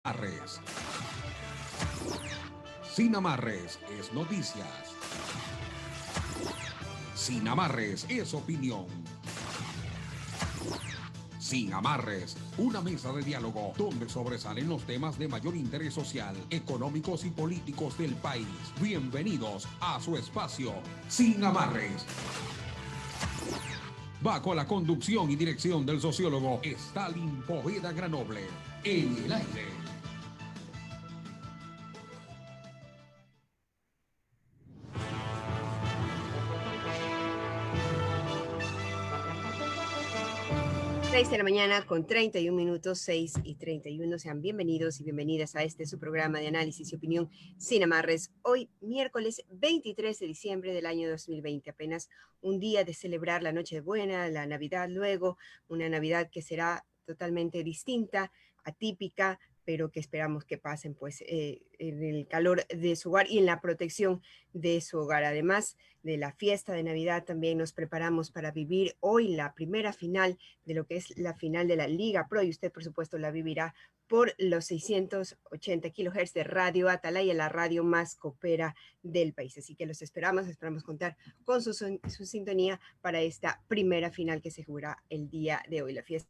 Amarres. Sin amarres es noticias. Sin amarres es opinión. Sin amarres, una mesa de diálogo donde sobresalen los temas de mayor interés social, económicos y políticos del país. Bienvenidos a su espacio Sin amarres. Bajo la conducción y dirección del sociólogo Stalin Poveda Granoble. En el aire. 6 de la mañana con 31 minutos, 6:31. Sean bienvenidos y bienvenidas a este su programa de análisis y opinión sin amarres. Hoy, miércoles 23 de diciembre del año 2020, apenas un día de celebrar la Nochebuena, la Navidad luego, una Navidad que será totalmente distinta, atípica, pero que esperamos que pasen pues en el calor de su hogar y en la protección de su hogar. Además de la fiesta de Navidad, también nos preparamos para vivir hoy la primera final de lo que es la final de la Liga Pro, y usted por supuesto la vivirá por los 680 kilohertz de Radio Atalaya, la radio más copera del país. Así que los esperamos contar con su sintonía para esta primera final que se jugará el día de hoy. La fiesta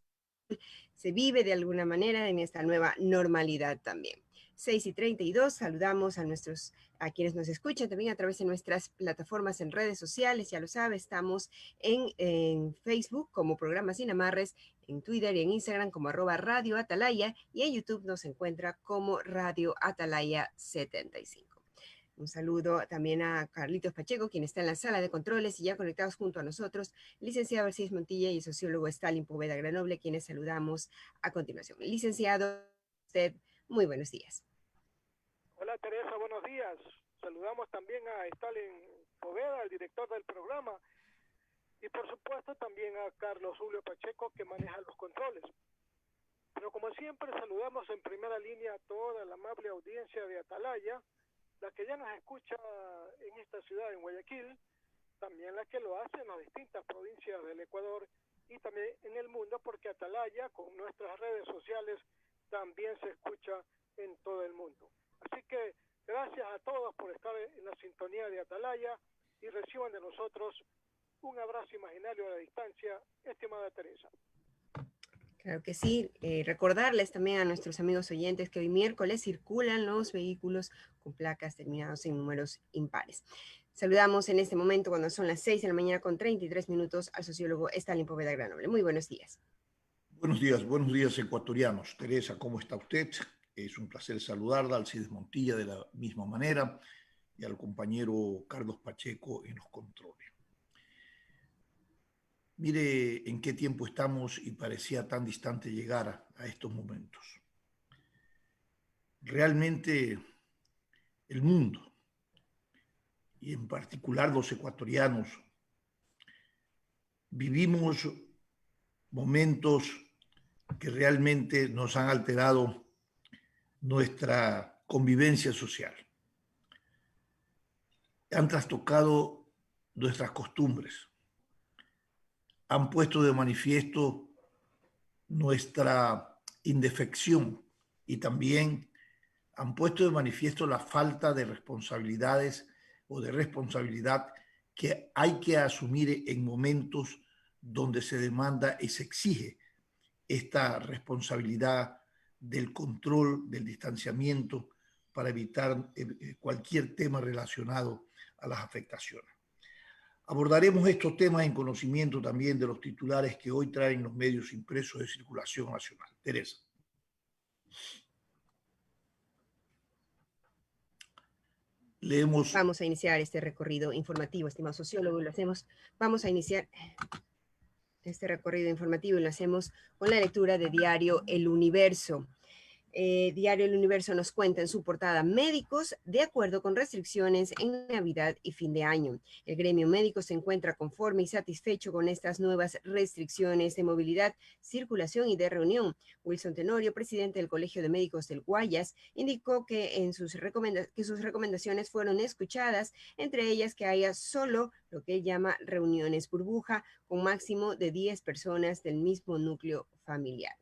se vive de alguna manera en esta nueva normalidad también. 6:32, saludamos a quienes nos escuchan también a través de nuestras plataformas en redes sociales. Ya lo sabe, estamos en Facebook como Programa Sin Amarres, en Twitter y en Instagram como @Radio Atalaya, y en YouTube nos encuentra como Radio Atalaya 75. Un saludo también a Carlitos Pacheco, quien está en la sala de controles y ya conectados junto a nosotros, licenciado Alcides Montilla y el sociólogo Stalin Poveda Granoble, quienes saludamos a continuación. Licenciado, usted, muy buenos días. Hola Teresa, buenos días. Saludamos también a Stalin Poveda, el director del programa, y por supuesto también a Carlos Julio Pacheco, que maneja los controles. Pero como siempre, saludamos en primera línea a toda la amable audiencia de Atalaya, la que ya nos escucha en esta ciudad, en Guayaquil, también la que lo hace en las distintas provincias del Ecuador y también en el mundo, porque Atalaya, con nuestras redes sociales, también se escucha en todo el mundo. Así que gracias a todos por estar en la sintonía de Atalaya y reciban de nosotros un abrazo imaginario a la distancia, estimada Teresa. Claro que sí. Recordarles también a nuestros amigos oyentes que hoy miércoles circulan los vehículos con placas terminados en números impares. Saludamos en este momento, cuando son las 6 de la mañana con 33 minutos, al sociólogo Stalin Poveda Granoble. Muy buenos días. Buenos días ecuatorianos. Teresa, ¿cómo está usted? Es un placer saludarla, Alcides Montilla de la misma manera y al compañero Carlos Pacheco en los controles. Mire en qué tiempo estamos y parecía tan distante llegar a estos momentos. Realmente el mundo, y en particular los ecuatorianos, vivimos momentos que realmente nos han alterado nuestra convivencia social. Han trastocado nuestras costumbres, han puesto de manifiesto nuestra indefección y también han puesto de manifiesto la falta de responsabilidades o de responsabilidad que hay que asumir en momentos donde se demanda y se exige esta responsabilidad del control, del distanciamiento, para evitar cualquier tema relacionado a las afectaciones. Abordaremos estos temas en conocimiento también de los titulares que hoy traen los medios impresos de circulación nacional. Teresa. Vamos a iniciar este recorrido informativo, estimado sociólogo, vamos a iniciar este recorrido informativo y lo hacemos con la lectura de diario El Universo. Diario El Universo nos cuenta en su portada: médicos de acuerdo con restricciones en Navidad y fin de año. El gremio médico se encuentra conforme y satisfecho con estas nuevas restricciones de movilidad, circulación y de reunión. Wilson Tenorio, presidente del Colegio de Médicos del Guayas, indicó que sus recomendaciones fueron escuchadas, entre ellas que haya solo lo que él llama reuniones burbuja con máximo de 10 personas del mismo núcleo familiar.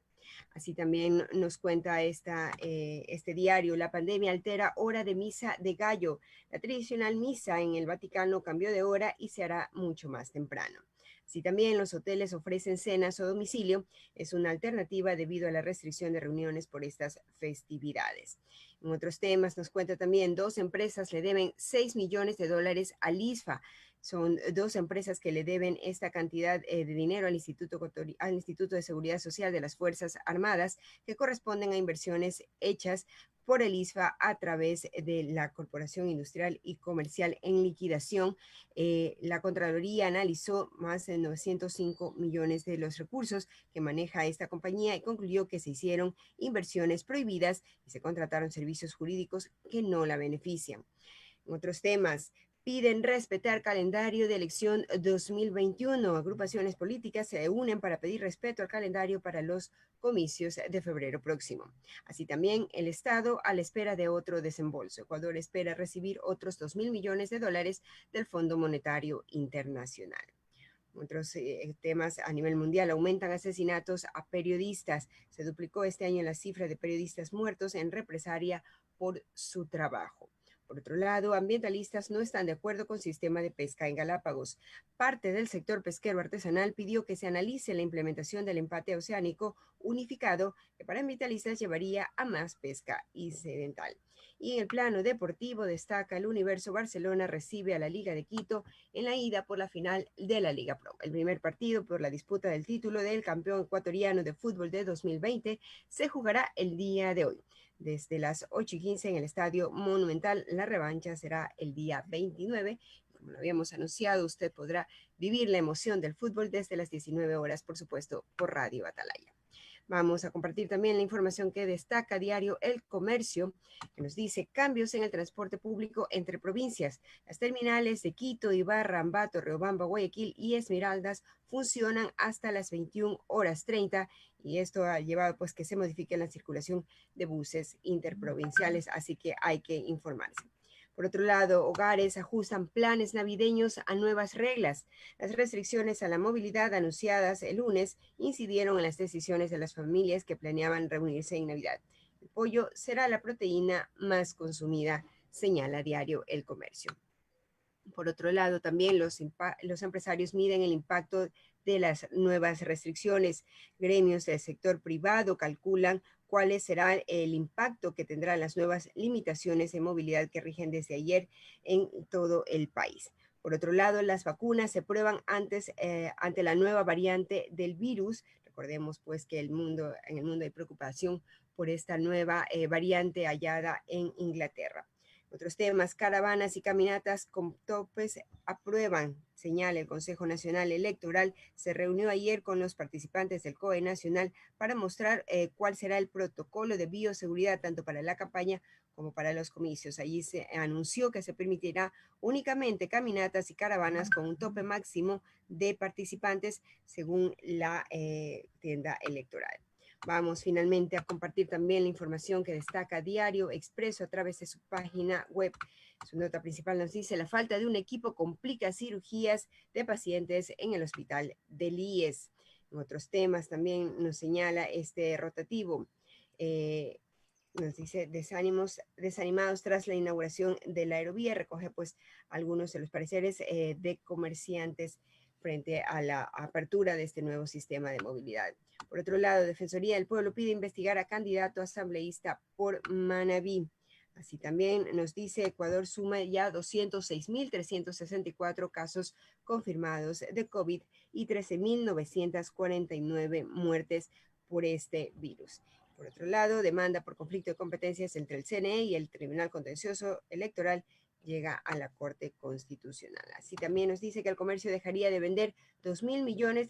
Así también nos cuenta este diario, la pandemia altera hora de misa de gallo. La tradicional misa en el Vaticano cambió de hora y se hará mucho más temprano. Así también los hoteles ofrecen cenas o domicilio. Es una alternativa debido a la restricción de reuniones por estas festividades. En otros temas nos cuenta también, 2 empresas le deben $6 millones al ISFA. Son 2 empresas que le deben esta cantidad de dinero al Instituto de Seguridad Social de las Fuerzas Armadas, que corresponden a inversiones hechas por el ISFA a través de la Corporación Industrial y Comercial en liquidación. La Contraloría analizó más de 905 millones de los recursos que maneja esta compañía y concluyó que se hicieron inversiones prohibidas y se contrataron servicios jurídicos que no la benefician. En otros temas, piden respetar calendario de elección 2021. Agrupaciones políticas se unen para pedir respeto al calendario para los comicios de febrero próximo. Así también el Estado a la espera de otro desembolso. Ecuador espera recibir otros $2.000 millones del Fondo Monetario Internacional. Otros temas a nivel mundial, aumentan asesinatos a periodistas. Se duplicó este año la cifra de periodistas muertos en represalia por su trabajo. Por otro lado, ambientalistas no están de acuerdo con sistema de pesca en Galápagos. Parte del sector pesquero artesanal pidió que se analice la implementación del empate oceánico unificado, que para ambientalistas llevaría a más pesca incidental. Y en el plano deportivo destaca el Universo Barcelona recibe a la Liga de Quito en la ida por la final de la Liga Pro. El primer partido por la disputa del título del campeón ecuatoriano de fútbol de 2020 se jugará el día de hoy. Desde las 8:15 en el Estadio Monumental, la revancha será el día 29. Como lo habíamos anunciado, usted podrá vivir la emoción del fútbol desde las 19 horas, por supuesto, por Radio Atalaya. Vamos a compartir también la información que destaca diario El Comercio, que nos dice cambios en el transporte público entre provincias. Las terminales de Quito, Ibarra, Ambato, Riobamba, Guayaquil y Esmeraldas funcionan hasta las 21:30 y esto ha llevado pues que se modifique la circulación de buses interprovinciales, así que hay que informarse. Por otro lado, hogares ajustan planes navideños a nuevas reglas. Las restricciones a la movilidad anunciadas el lunes incidieron en las decisiones de las familias que planeaban reunirse en Navidad. El pollo será la proteína más consumida, señala diario El Comercio. Por otro lado, también los empresarios miden el impacto de las nuevas restricciones. Gremios del sector privado calculan cuál será el impacto que tendrán las nuevas limitaciones de movilidad que rigen desde ayer en todo el país. Por otro lado, las vacunas se prueban ante la nueva variante del virus. Recordemos pues que en el mundo hay preocupación por esta nueva variante hallada en Inglaterra. Otros temas, caravanas y caminatas con topes aprueban, señala el Consejo Nacional Electoral. Se reunió ayer con los participantes del COE Nacional para mostrar cuál será el protocolo de bioseguridad tanto para la campaña como para los comicios. Allí se anunció que se permitirá únicamente caminatas y caravanas con un tope máximo de participantes según la tienda electoral. Vamos finalmente a compartir también la información que destaca Diario Expreso a través de su página web. Su nota principal nos dice: la falta de un equipo complica cirugías de pacientes en el hospital del IES. En otros temas también nos señala este rotativo. Nos dice desanimados tras la inauguración de la aerovía. Recoge pues algunos de los pareceres de comerciantes frente a la apertura de este nuevo sistema de movilidad. Por otro lado, Defensoría del Pueblo pide investigar a candidato asambleísta por Manabí. Así también nos dice Ecuador suma ya 206.364 casos confirmados de COVID y 13.949 muertes por este virus. Por otro lado, demanda por conflicto de competencias entre el CNE y el Tribunal Contencioso Electoral llega a la Corte Constitucional. Así también nos dice que el comercio dejaría de vender $2.000 millones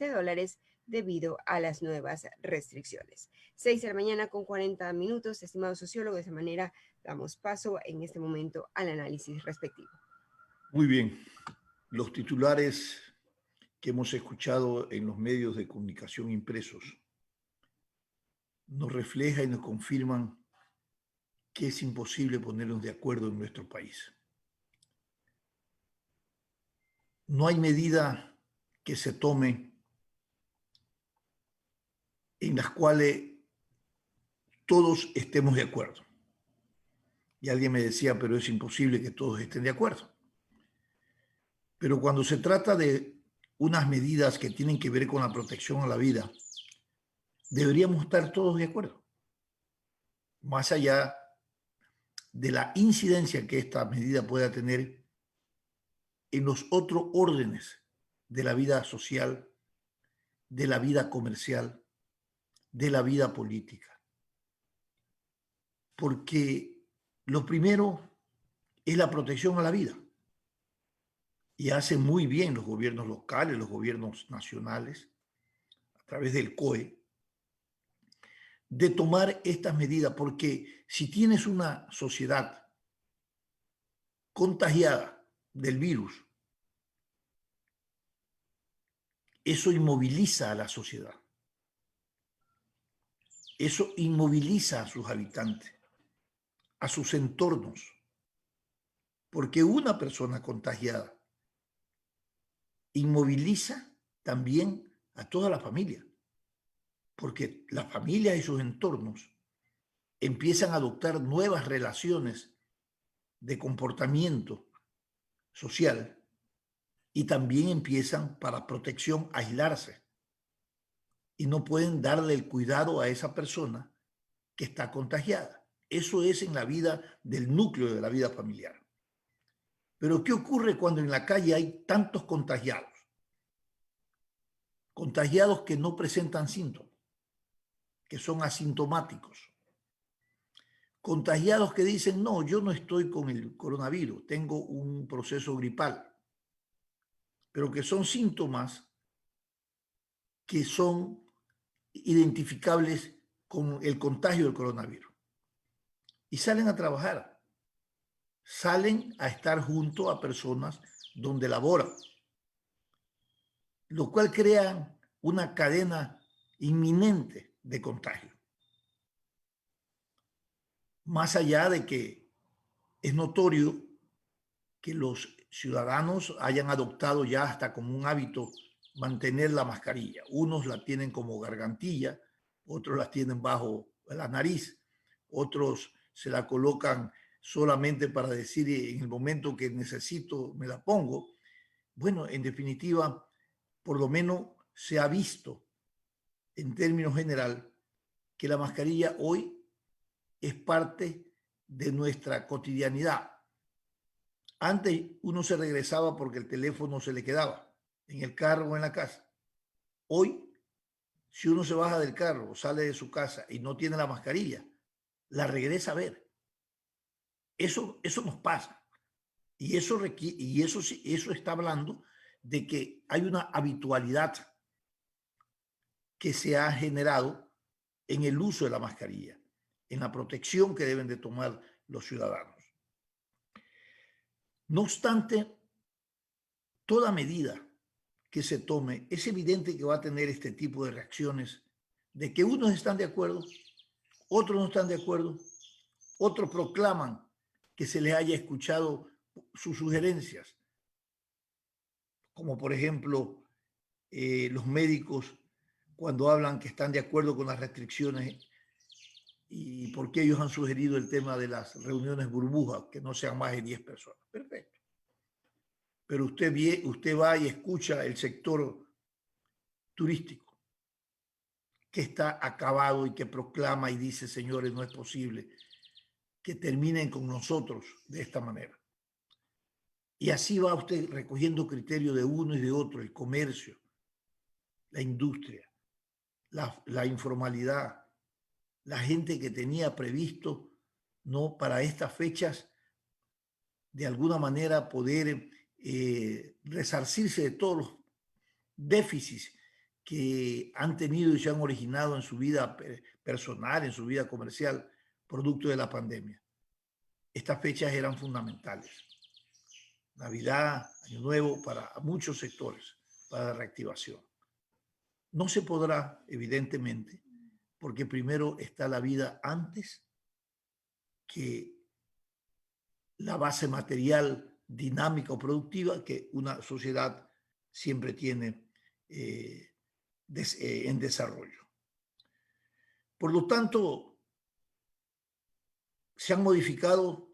debido a las nuevas restricciones. 6:40 a.m, estimados sociólogos. De esa manera damos paso en este momento al análisis respectivo. Muy bien. Los titulares que hemos escuchado en los medios de comunicación impresos nos reflejan y nos confirman que es imposible ponernos de acuerdo en nuestro país. No hay medida que se tome en las cuales todos estemos de acuerdo. Y alguien me decía, pero es imposible que todos estén de acuerdo. Pero cuando se trata de unas medidas que tienen que ver con la protección a la vida, deberíamos estar todos de acuerdo. Más allá de la incidencia que esta medida pueda tener en los otros órdenes de la vida social, de la vida comercial, de la vida política. Porque lo primero es la protección a la vida. Y hacen muy bien los gobiernos locales, los gobiernos nacionales, a través del COE, de tomar estas medidas, porque si tienes una sociedad contagiada del virus, eso inmoviliza a la sociedad. Eso inmoviliza a sus habitantes, a sus entornos, porque una persona contagiada inmoviliza también a toda la familia, porque la familia y sus entornos empiezan a adoptar nuevas relaciones de comportamiento social y también empiezan para protección a aislarse y no pueden darle el cuidado a esa persona que está contagiada. Eso es en la vida del núcleo de la vida familiar. Pero ¿qué ocurre cuando en la calle hay tantos contagiados? Contagiados que no presentan síntomas, que son asintomáticos. Contagiados que dicen, no, yo no estoy con el coronavirus, tengo un proceso gripal, pero que son síntomas que son identificables con el contagio del coronavirus. Y salen a trabajar, salen a estar junto a personas donde laboran, lo cual crea una cadena inminente de contagio. Más allá de que es notorio que los ciudadanos hayan adoptado ya hasta como un hábito mantener la mascarilla. Unos la tienen como gargantilla, otros la tienen bajo la nariz, otros se la colocan solamente para decir en el momento que necesito me la pongo. Bueno, en definitiva, por lo menos se ha visto en términos general que la mascarilla hoy es parte de nuestra cotidianidad. Antes uno se regresaba porque el teléfono se le quedaba en el carro o en la casa. Hoy, si uno se baja del carro o sale de su casa y no tiene la mascarilla, la regresa a ver. Eso nos pasa. Y eso está hablando de que hay una habitualidad que se ha generado en el uso de la mascarilla, en la protección que deben de tomar los ciudadanos. No obstante, toda medida que se tome, es evidente que va a tener este tipo de reacciones, de que unos están de acuerdo, otros no están de acuerdo, otros proclaman que se les haya escuchado sus sugerencias, como por ejemplo los médicos cuando hablan que están de acuerdo con las restricciones y porque ellos han sugerido el tema de las reuniones burbujas, que no sean más de 10 personas. Perfecto. Pero usted va y escucha el sector turístico que está acabado y que proclama y dice, señores, no es posible que terminen con nosotros de esta manera. Y así va usted recogiendo criterios de uno y de otro, el comercio, la industria, la informalidad, la gente que tenía previsto, ¿no?, para estas fechas de alguna manera poder resarcirse de todos los déficits que han tenido y se han originado en su vida personal, en su vida comercial, producto de la pandemia. Estas fechas eran fundamentales. Navidad, Año Nuevo, para muchos sectores, para la reactivación. No se podrá, evidentemente, porque primero está la vida antes que la base material, dinámica o productiva que una sociedad siempre tiene en desarrollo. Por lo tanto, Se han modificado,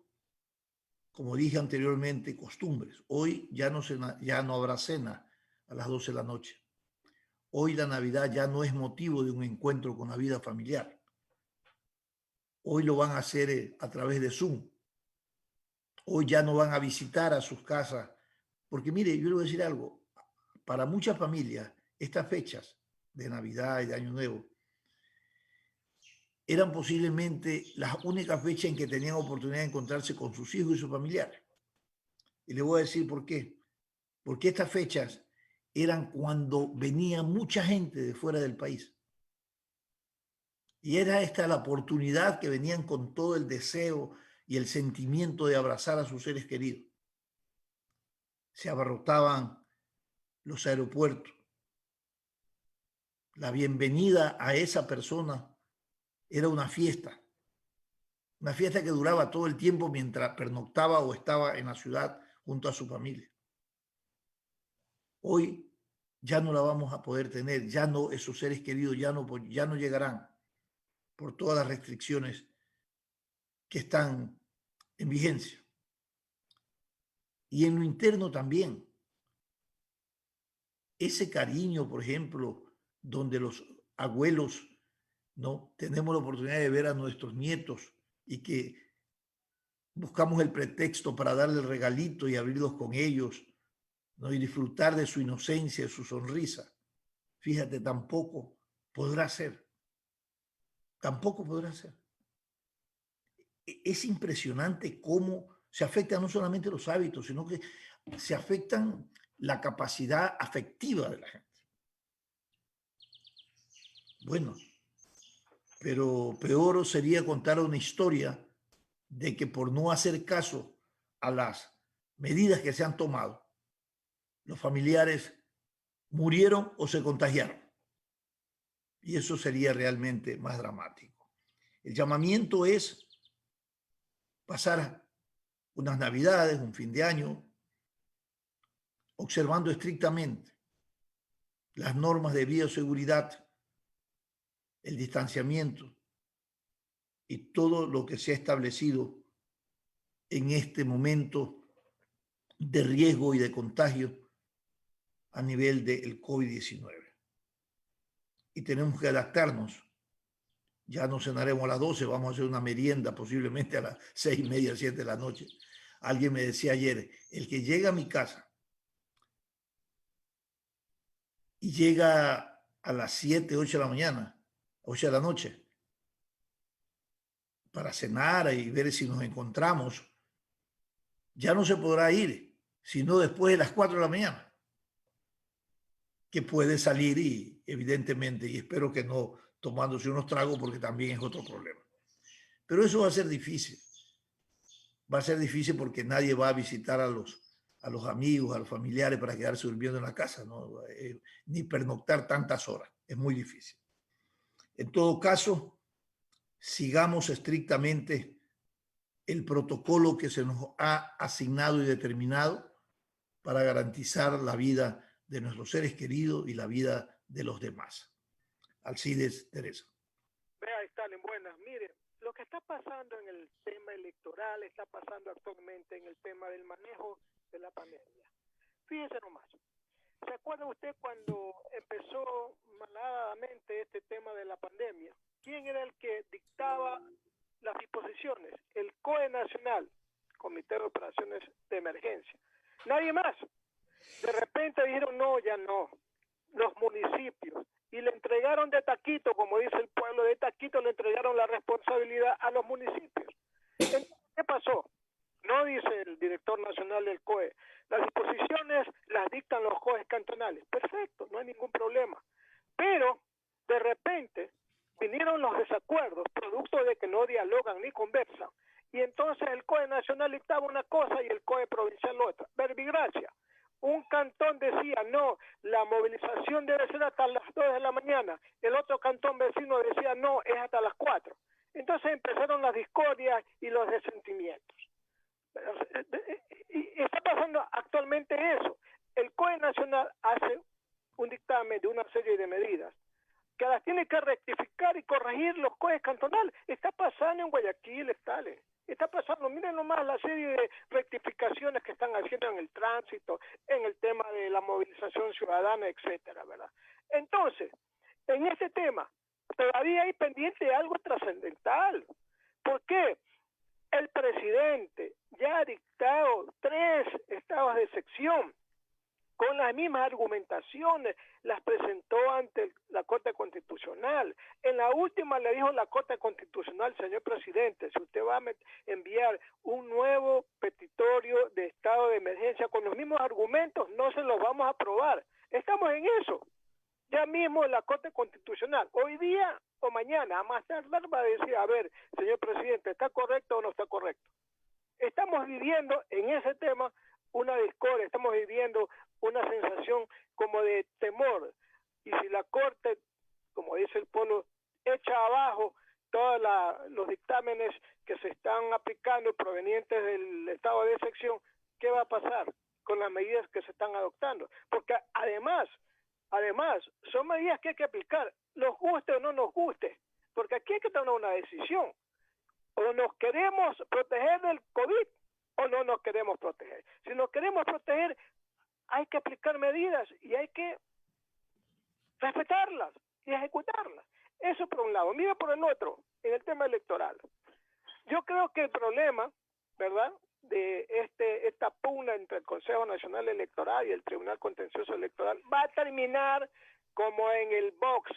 como dije anteriormente, costumbres. Hoy ya no habrá cena a las 12 de la noche. Hoy la Navidad ya no es motivo de un encuentro con la vida familiar. Hoy lo van a hacer a través de Zoom. Hoy ya no van a visitar a sus casas. Porque mire, yo le voy a decir algo. Para muchas familias, estas fechas de Navidad y de Año Nuevo eran posiblemente las únicas fechas en que tenían oportunidad de encontrarse con sus hijos y sus familiares. Y le voy a decir por qué. Porque estas fechas eran cuando venía mucha gente de fuera del país. Y era esta la oportunidad que venían con todo el deseo y el sentimiento de abrazar a sus seres queridos. Se abarrotaban los aeropuertos. La bienvenida a esa persona era una fiesta que duraba todo el tiempo mientras pernoctaba o estaba en la ciudad junto a su familia. Hoy ya no la vamos a poder tener, ya no, esos seres queridos ya no llegarán por todas las restricciones que están en vigencia. Y en lo interno también, ese cariño, por ejemplo, donde los abuelos, ¿no? Tenemos la oportunidad de ver a nuestros nietos y que buscamos el pretexto para darle el regalito y abrirlos con ellos, ¿no? Y disfrutar de su inocencia, de su sonrisa. Fíjate, tampoco podrá ser. Tampoco podrá ser. Es impresionante cómo se afectan no solamente los hábitos, sino que se afectan la capacidad afectiva de la gente. Bueno, pero peor sería contar una historia de que por no hacer caso a las medidas que se han tomado, los familiares murieron o se contagiaron. Y eso sería realmente más dramático. El llamamiento es pasar unas Navidades, un fin de año, observando estrictamente las normas de bioseguridad, el distanciamiento y todo lo que se ha establecido en este momento de riesgo y de contagio a nivel del COVID-19. Y tenemos que adaptarnos. Ya no cenaremos a las 12, vamos a hacer una merienda posiblemente a las 6:30, 7 de la noche. Alguien me decía ayer, el que llega a mi casa y llega a las 7, 8 de la mañana, 8 de la noche, para cenar y ver si nos encontramos, ya no se podrá ir, sino después de las 4 de la mañana, que puede salir y evidentemente, y espero que no tomándose unos tragos porque también es otro problema. Pero eso va a ser difícil. Va a ser difícil porque nadie va a visitar a los amigos, a los familiares para quedarse durmiendo en la casa, ¿no? Ni pernoctar tantas horas. Es muy difícil. En todo caso, sigamos estrictamente el protocolo que se nos ha asignado y determinado para garantizar la vida de nuestros seres queridos y la vida de los demás. Alcides, Teresa. Vea, Stalin, buenas. Mire, lo que está pasando en el tema electoral está pasando actualmente en el tema del manejo de la pandemia. Fíjese nomás. ¿Se acuerda usted cuando empezó malhadamente este tema de la pandemia? ¿Quién era el que dictaba las disposiciones? El COE Nacional, Comité de Operaciones de Emergencia. Nadie más. De repente dijeron, no, ya no. Los municipios. Y le entregaron de taquito, como dice el pueblo, de taquito le entregaron la responsabilidad a los municipios. Entonces, ¿qué pasó? No dice el director nacional del COE. Las disposiciones las dictan los COEs cantonales. Perfecto, no hay ningún problema. Pero, de repente, vinieron los desacuerdos, producto de que no dialogan ni conversan. Y entonces el COE nacional dictaba una cosa y el COE provincial otra. Verbigracia. Un cantón decía, no, la movilización debe ser hasta las 2 de la mañana. El otro cantón vecino decía, no, es hasta las 4. Entonces empezaron las discordias y los resentimientos. Y está pasando actualmente eso. El COE nacional hace un dictamen de una serie de medidas que las tiene que rectificar y corregir los COEs cantonales. Está pasando en Guayaquil, Stalin. Vean nomás la serie de rectificaciones que están haciendo en el tránsito, en el tema de la movilización ciudadana, etcétera, ¿verdad? Entonces, en este tema, todavía hay pendiente algo trascendental. ¿Por qué? El presidente ya ha dictado 3 estados de excepción con las mismas argumentaciones, las presentó ante la Corte Constitucional. En la última le dijo la Corte Constitucional, señor presidente, si usted va a enviar un nuevo petitorio de estado de emergencia con los mismos argumentos, no se los vamos a aprobar. Estamos en eso. Ya mismo la Corte Constitucional, hoy día o mañana, a más tardar, va a decir, a ver, señor presidente, ¿está correcto o no está correcto? Estamos viviendo en ese tema una discordia, estamos viviendo una sensación como de temor. Y si la Corte, como dice el pueblo, echa abajo todos los dictámenes que se están aplicando provenientes del estado de excepción, ¿qué va a pasar con las medidas que se están adoptando? Porque además, son medidas que hay que aplicar, nos guste o no nos guste, porque aquí hay que tomar una decisión. O nos queremos proteger del COVID o no nos queremos proteger. Si nos queremos proteger, hay que aplicar medidas y hay que respetarlas y ejecutarlas. Eso por un lado. Mira por el otro, en el tema electoral. Yo creo que el problema, ¿verdad?, de esta pugna entre el Consejo Nacional Electoral y el Tribunal Contencioso Electoral va a terminar como en el box.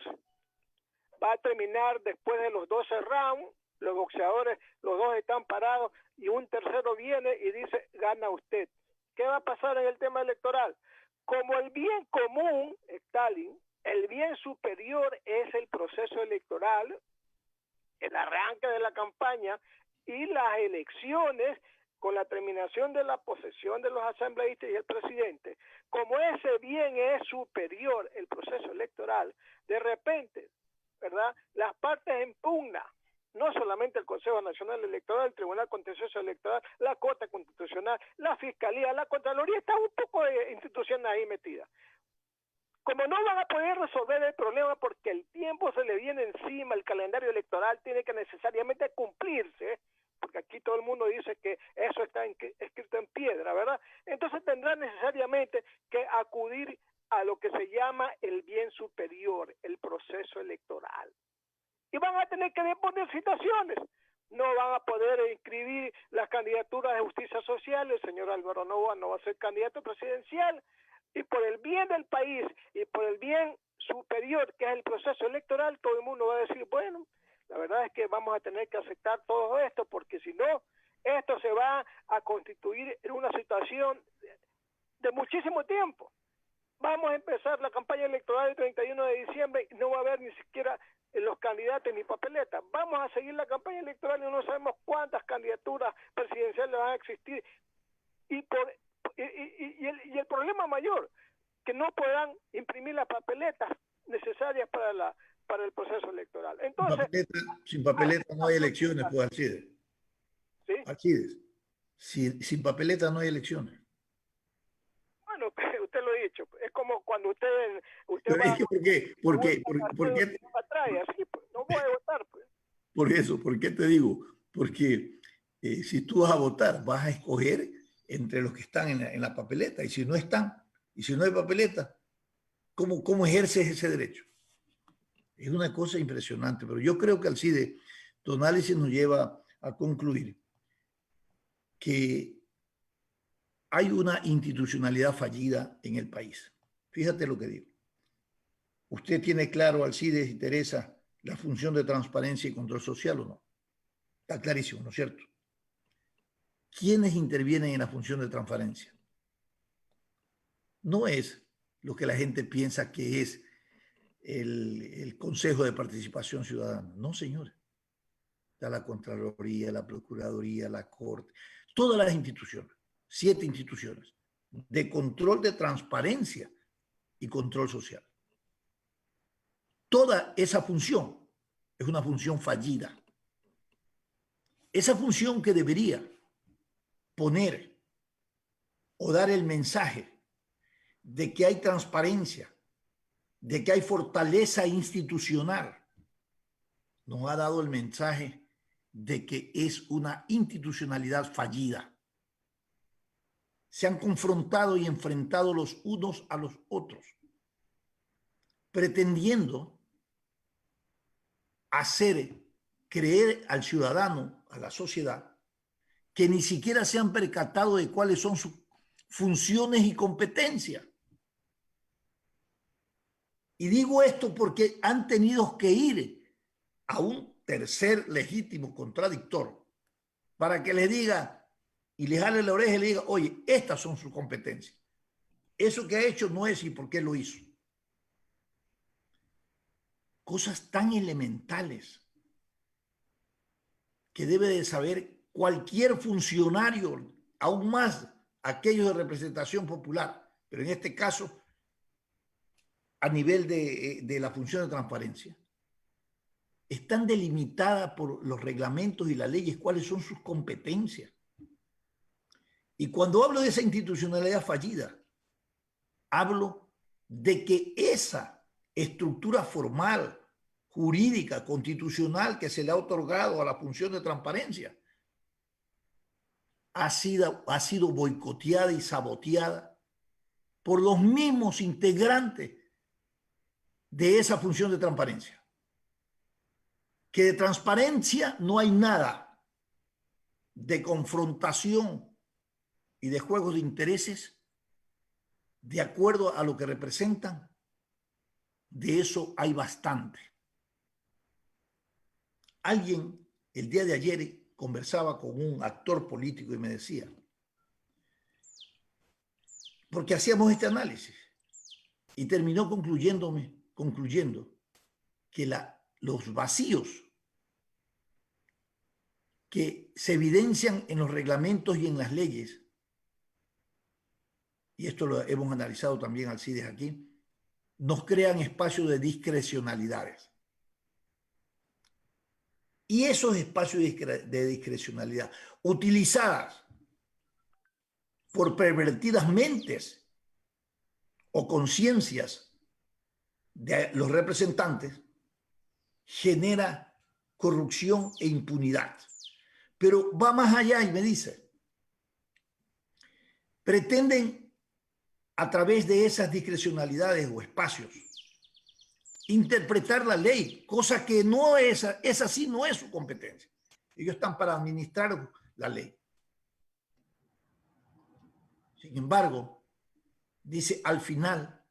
Va a terminar después de los 12 rounds, los boxeadores, los dos están parados y un tercero viene y dice, gana usted. ¿Qué va a pasar en el tema electoral? Como el bien común, Stalin, el bien superior es el proceso electoral, el arranque de la campaña y las elecciones con la terminación de la posesión de los asambleístas y el presidente. Como ese bien es superior, el proceso electoral, de repente, ¿verdad?, las partes en pugna, no solamente el Consejo Nacional Electoral, el Tribunal Contencioso Electoral, la Corte Constitucional, la Fiscalía, la Contraloría, está un poco de instituciones ahí metidas. Como no van a poder resolver el problema porque el tiempo se le viene encima, el calendario electoral tiene que necesariamente cumplirse, porque aquí todo el mundo dice que eso está escrito en piedra, ¿verdad? Entonces tendrán necesariamente que acudir a lo que se llama el bien superior, el proceso electoral. Y van a tener que deponer situaciones. No van a poder inscribir las candidaturas de justicia social, el señor Álvaro Noboa no va a ser candidato presidencial, y por el bien del país y por el bien superior que es el proceso electoral, todo el mundo va a decir, bueno, la verdad es que vamos a tener que aceptar todo esto, porque si no, esto se va a constituir en una situación de muchísimo tiempo. Vamos a empezar la campaña electoral el 31 de diciembre y no va a haber ni siquiera los candidatos ni papeletas. Vamos a seguir la campaña electoral y no sabemos cuántas candidaturas presidenciales van a existir. Y el problema mayor, que no podrán imprimir las papeletas necesarias para el proceso electoral. Entonces, sin papeleta no hay elecciones, pues, Alcides. ¿Sí? Alcides, sin papeleta no hay elecciones. Bueno, usted lo ha dicho. Es como cuando usted Pero va... es que ¿por qué? Así, pues, no voy a votar, pues. Por eso, ¿por qué te digo? Porque si tú vas a votar, vas a escoger entre los que están en la papeleta, y si no están, y si no hay papeleta, ¿cómo ejerces ese derecho? Es una cosa impresionante, pero yo creo que, Alcides, tu análisis nos lleva a concluir que hay una institucionalidad fallida en el país. Fíjate lo que digo. ¿Usted tiene claro, Alcides y Teresa, la función de transparencia y control social o no? Está clarísimo, ¿no es cierto? ¿Quiénes intervienen en la función de transparencia? No es lo que la gente piensa que es el Consejo de Participación Ciudadana. No, señores. Está la Contraloría, la Procuraduría, la Corte, todas las instituciones, 7 instituciones de control de transparencia y control social. Toda esa función es una función fallida. Esa función que debería poner o dar el mensaje de que hay transparencia, de que hay fortaleza institucional, nos ha dado el mensaje de que es una institucionalidad fallida. Se han confrontado y enfrentado los unos a los otros, pretendiendo hacer creer al ciudadano, a la sociedad, que ni siquiera se han percatado de cuáles son sus funciones y competencias. Y digo esto porque han tenido que ir a un tercer legítimo contradictor para que les diga y les jale la oreja y le diga, oye, estas son sus competencias. Eso que ha hecho no es y por qué lo hizo. Cosas tan elementales que debe de saber cualquier funcionario, aún más aquellos de representación popular, pero en este caso a nivel de la función de transparencia. Están delimitadas por los reglamentos y las leyes cuáles son sus competencias. Y cuando hablo de esa institucionalidad fallida, hablo de que esa estructura formal, jurídica, constitucional que se le ha otorgado a la función de transparencia ha sido boicoteada y saboteada por los mismos integrantes de esa función de transparencia. Que de transparencia no hay nada, de confrontación y de juegos de intereses, de acuerdo a lo que representan, de eso hay bastante. Alguien el día de ayer conversaba con un actor político y me decía, porque hacíamos este análisis, y terminó concluyendo que los vacíos que se evidencian en los reglamentos y en las leyes, y esto lo hemos analizado también Alcides aquí, nos crean espacios de discrecionalidades. Y esos espacios de discrecionalidad, utilizadas por pervertidas mentes o conciencias de los representantes, genera corrupción e impunidad. Pero va más allá y me dice, pretenden a través de esas discrecionalidades o espacios interpretar la ley, cosa que no es, esa sí no es su competencia. Ellos están para administrar la ley. Sin embargo, dice, al final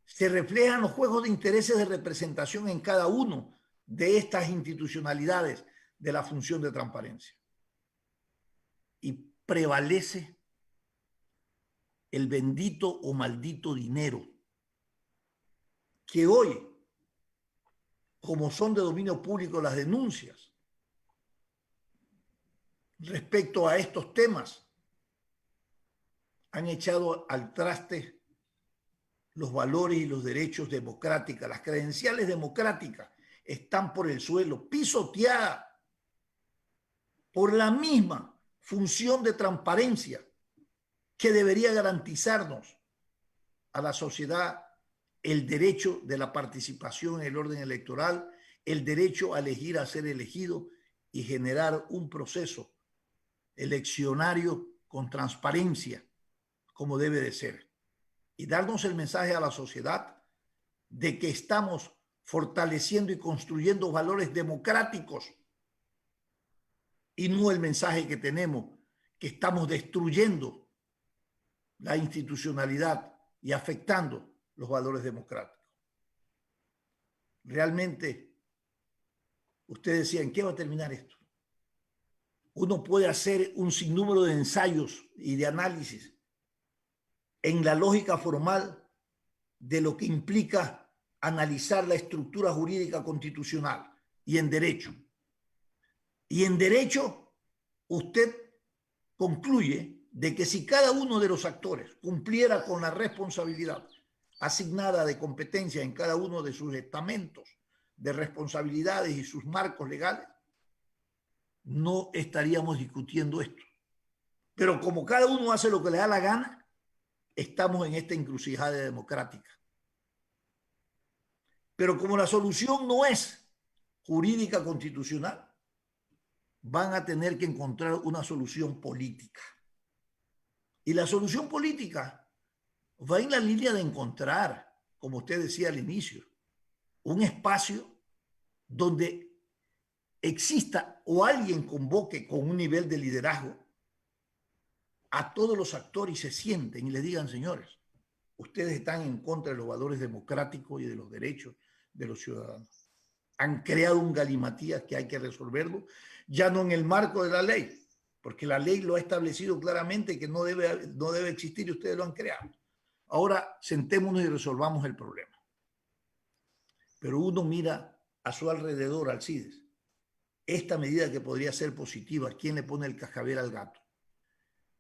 se reflejan los juegos de intereses de representación en cada uno de estas institucionalidades de la función de transparencia. Y prevalece el bendito o maldito dinero que hoy, como son de dominio público las denuncias respecto a estos temas, han echado al traste los valores y los derechos democráticos. Las credenciales democráticas están por el suelo, pisoteadas por la misma función de transparencia que debería garantizarnos a la sociedad el derecho de la participación en el orden electoral, el derecho a elegir, a ser elegido y generar un proceso eleccionario con transparencia, como debe de ser. Y darnos el mensaje a la sociedad de que estamos fortaleciendo y construyendo valores democráticos y no el mensaje que tenemos que estamos destruyendo la institucionalidad y afectando los valores democráticos. Realmente, ustedes decían, ¿en qué va a terminar esto? Uno puede hacer un sinnúmero de ensayos y de análisis en la lógica formal de lo que implica analizar la estructura jurídica constitucional y en derecho. Y en derecho, usted concluye de que si cada uno de los actores cumpliera con la responsabilidad asignada de competencia en cada uno de sus estamentos de responsabilidades y sus marcos legales, no estaríamos discutiendo esto. Pero como cada uno hace lo que le da la gana, estamos en esta encrucijada democrática. Pero como la solución no es jurídica constitucional, van a tener que encontrar una solución política. Y la solución política va en la línea de encontrar, como usted decía al inicio, un espacio donde exista o alguien convoque con un nivel de liderazgo a todos los actores y se sienten y le digan, señores, ustedes están en contra de los valores democráticos y de los derechos de los ciudadanos. Han creado un galimatías que hay que resolverlo, ya no en el marco de la ley, porque la ley lo ha establecido claramente que no debe existir y ustedes lo han creado. Ahora sentémonos y resolvamos el problema. Pero uno mira a su alrededor, Alcides, esta medida que podría ser positiva, ¿quién le pone el cascabel al gato?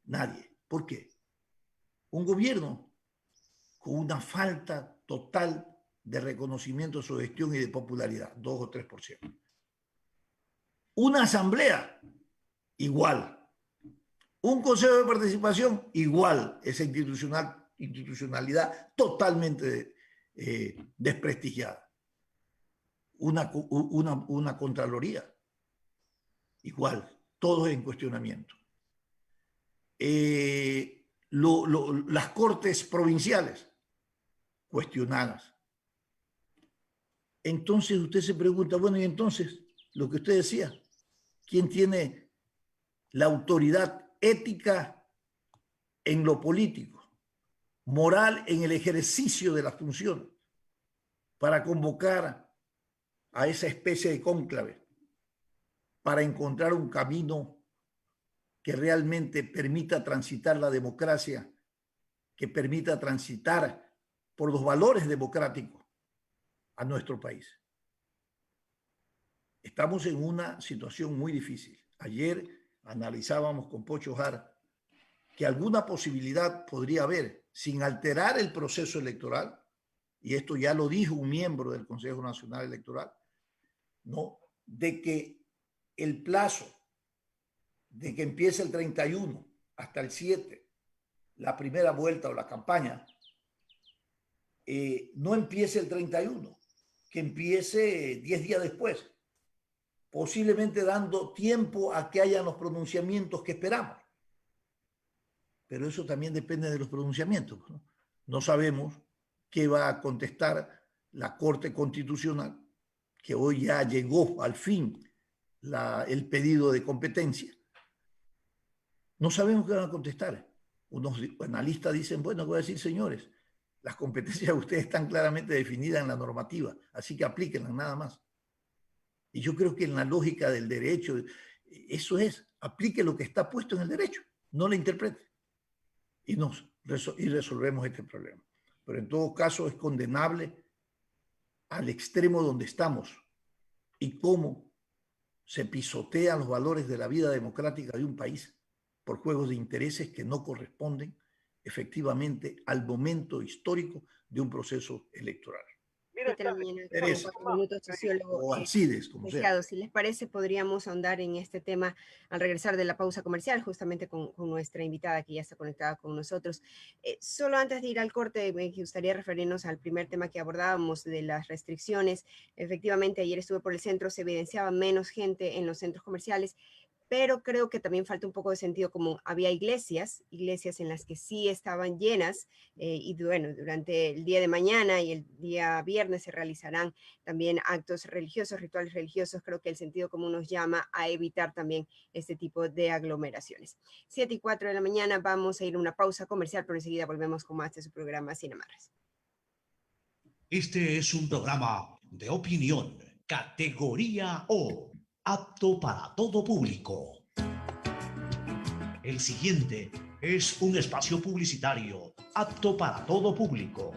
Nadie. ¿Por qué? Un gobierno con una falta total de reconocimiento de su gestión y de popularidad, 2 o 3%. Una asamblea, igual. Un consejo de participación, igual. Esa institucionalidad totalmente desprestigiada. Una contraloría, igual. Todos en cuestionamiento. Las cortes provinciales, cuestionadas. Entonces usted se pregunta, bueno, y entonces, lo que usted decía, ¿quién tiene la autoridad ética en lo político, moral en el ejercicio de la función, para convocar a esa especie de cónclave, para encontrar un camino que realmente permita transitar la democracia, que permita transitar por los valores democráticos a nuestro país? Estamos en una situación muy difícil. Ayer analizábamos con Pocho Jara que alguna posibilidad podría haber, sin alterar el proceso electoral, y esto ya lo dijo un miembro del Consejo Nacional Electoral, ¿no?, de que el plazo de que empiece el 31 hasta el 7, la primera vuelta o la campaña, no empiece el 31, que empiece 10 días después, posiblemente dando tiempo a que hayan los pronunciamientos que esperamos. Pero eso también depende de los pronunciamientos, ¿no? No sabemos qué va a contestar la Corte Constitucional, que hoy ya llegó al fin el pedido de competencia. No sabemos qué van a contestar. Unos analistas dicen, bueno, voy a decir, señores, las competencias de ustedes están claramente definidas en la normativa, así que aplíquenlas nada más. Y yo creo que en la lógica del derecho, eso es, aplique lo que está puesto en el derecho, no lo interprete. Y resolvemos este problema. Pero en todo caso es condenable al extremo donde estamos y cómo se pisotean los valores de la vida democrática de un país por juegos de intereses que no corresponden efectivamente al momento histórico de un proceso electoral. Mira, Minutos, sociólogo. O Alcides, como sea. Si les parece, podríamos ahondar en este tema al regresar de la pausa comercial, justamente con nuestra invitada que ya está conectada con nosotros. Solo antes de ir al corte, me gustaría referirnos al primer tema que abordábamos de las restricciones. Efectivamente, ayer estuve por el centro, se evidenciaba menos gente en los centros comerciales, pero creo que también falta un poco de sentido común. Había iglesias en las que sí estaban llenas, y bueno, durante el día de mañana y el día viernes se realizarán también actos religiosos, rituales religiosos. Creo que el sentido común nos llama a evitar también este tipo de aglomeraciones. 7:04 de la mañana, vamos a ir a una pausa comercial, pero enseguida volvemos con más de su programa Sin Amarras. Este es un programa de opinión, categoría O, apto para todo público. El siguiente es un espacio publicitario apto para todo público.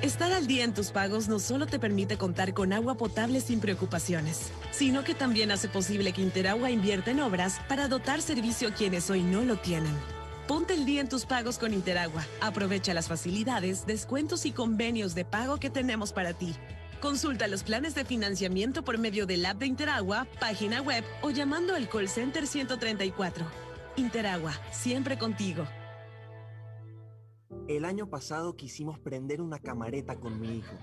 Estar al día en tus pagos no solo te permite contar con agua potable sin preocupaciones, sino que también hace posible que Interagua invierta en obras para dotar servicio a quienes hoy no lo tienen. Ponte el día en tus pagos con Interagua. Aprovecha las facilidades, descuentos y convenios de pago que tenemos para ti. Consulta los planes de financiamiento por medio del app de Interagua, página web o llamando al call center 134. Interagua, siempre contigo. El año pasado quisimos prender una camareta con mi hijo,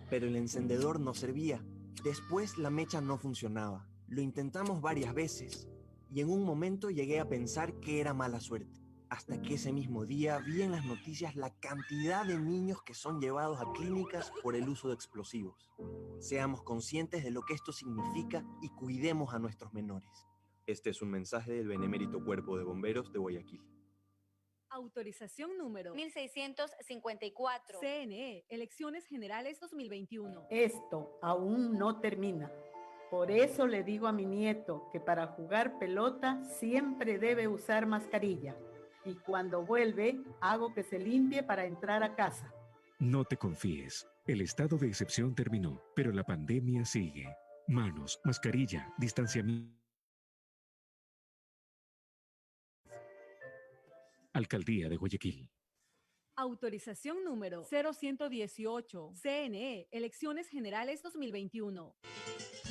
pero el encendedor no servía. Después la mecha no funcionaba. Lo intentamos varias veces y en un momento llegué a pensar que era mala suerte. Hasta que ese mismo día vi en las noticias la cantidad de niños que son llevados a clínicas por el uso de explosivos. Seamos conscientes de lo que esto significa y cuidemos a nuestros menores. Este es un mensaje del Benemérito Cuerpo de Bomberos de Guayaquil. Autorización número 1654. CNE, Elecciones Generales 2021. Esto aún no termina. Por eso le digo a mi nieto que para jugar pelota siempre debe usar mascarilla. Y cuando vuelve, hago que se limpie para entrar a casa. No te confíes. El estado de excepción terminó, pero la pandemia sigue. Manos, mascarilla, distanciamiento. Alcaldía de Guayaquil. Autorización número 0118. CNE, Elecciones Generales 2021.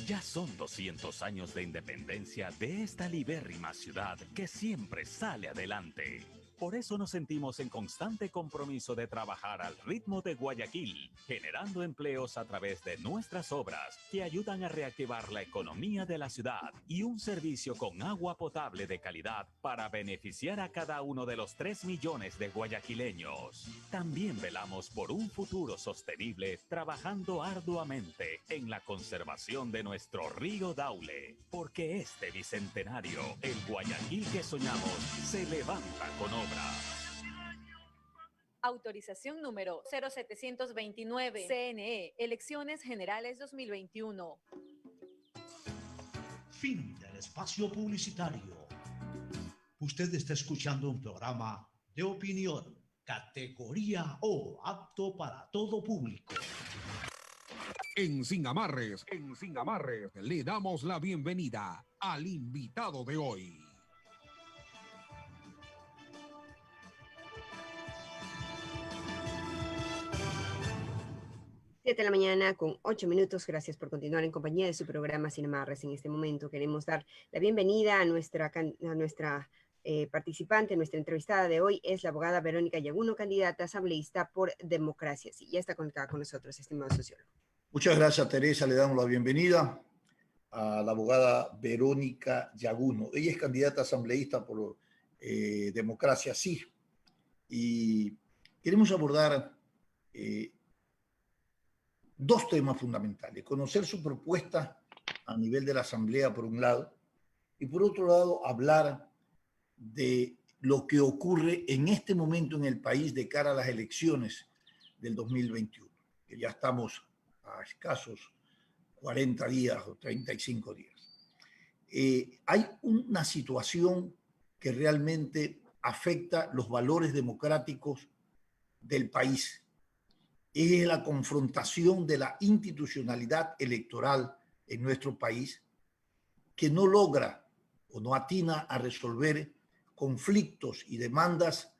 Ya son 200 años de independencia de esta libérrima ciudad que siempre sale adelante. Por eso nos sentimos en constante compromiso de trabajar al ritmo de Guayaquil, generando empleos a través de nuestras obras que ayudan a reactivar la economía de la ciudad y un servicio con agua potable de calidad para beneficiar a cada uno de los 3 millones de guayaquileños. También velamos por un futuro sostenible, trabajando arduamente en la conservación de nuestro río Daule, porque este bicentenario, el Guayaquil que soñamos, se levanta con obras. Autorización número 0729. CNE, Elecciones Generales 2021. Fin del espacio publicitario. Usted está escuchando un programa de opinión, categoría O, apto para todo público. En Sin Amarres, le damos la bienvenida al invitado de hoy. 7 de la mañana con 8 minutos. Gracias por continuar en compañía de su programa Sin Amarres. En este momento queremos dar la bienvenida a nuestra participante, nuestra entrevistada de hoy es la abogada Verónica Yaguno, candidata asambleísta por Democracia. Sí, ya está conectada con nosotros, estimado sociólogo. Muchas gracias, Teresa. Le damos la bienvenida a la abogada Verónica Yaguno. Ella es candidata asambleísta por Democracia, sí. Y queremos abordar dos temas fundamentales. Conocer su propuesta a nivel de la Asamblea, por un lado, y por otro lado, hablar de lo que ocurre en este momento en el país de cara a las elecciones del 2021, que ya estamos a escasos 40 días o 35 días. Hay una situación que realmente afecta los valores democráticos del país. Es la confrontación de la institucionalidad electoral en nuestro país, que no logra o no atina a resolver conflictos y demandas